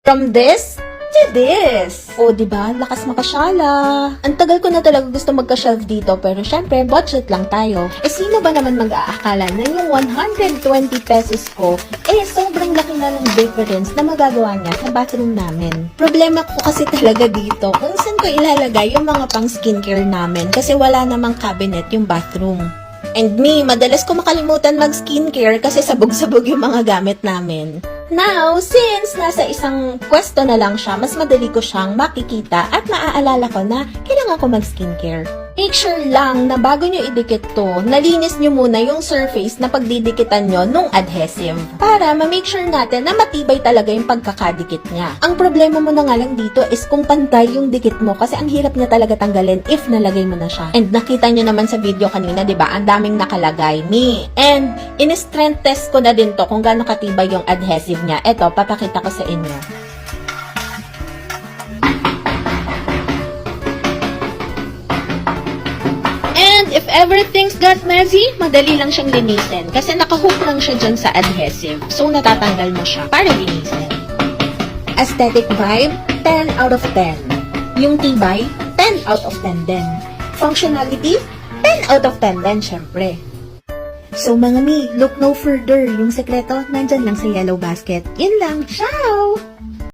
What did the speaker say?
From this to this. O, diba? Lakas makasyala. Ang tagal ko na talaga gusto magka-shelf dito, pero syempre, budget lang tayo. Eh, sino ba naman mag-aakala na yung 120 pesos ko, sobrang laki na ng difference na magagawa niya sa bathroom namin. Problema ko kasi talaga dito, kung saan ko ilalagay yung mga pang skincare namin, kasi wala namang cabinet yung bathroom. And me, madalas ko makalimutan mag-skincare kasi sabog-sabog yung mga gamit namin. Now, since nasa isang pwesto na lang siya, mas madali ko siyang makikita at maaalala ko na kailangan ko mag-skincare. Make sure lang na bago nyo idikit to, nalinis nyo muna yung surface na pagdidikitan nyo nung adhesive para ma-make sure natin na matibay talaga yung pagkakadikit niya. Ang problema mo na nga lang dito is kung pantay yung dikit mo kasi ang hirap niya talaga tanggalin if nalagay mo na siya. And nakita nyo naman sa video kanina, diba? Ang daming nakalagay me. And in-strength test ko na din to kung gaano katibay yung adhesive niya. Eto, papakita ko sa inyo. And if ever things got messy, madali lang siyang linisin kasi nakahook lang siya dyan sa adhesive. So, natatanggal mo siya para linisin. Aesthetic vibe, 10 out of 10. Yung tibay, 10 out of 10 din. Functionality, 10 out of 10 din, syempre. So mga mi, look no further. Yung sekreto, nandyan lang sa yellow basket. Yun lang. Ciao!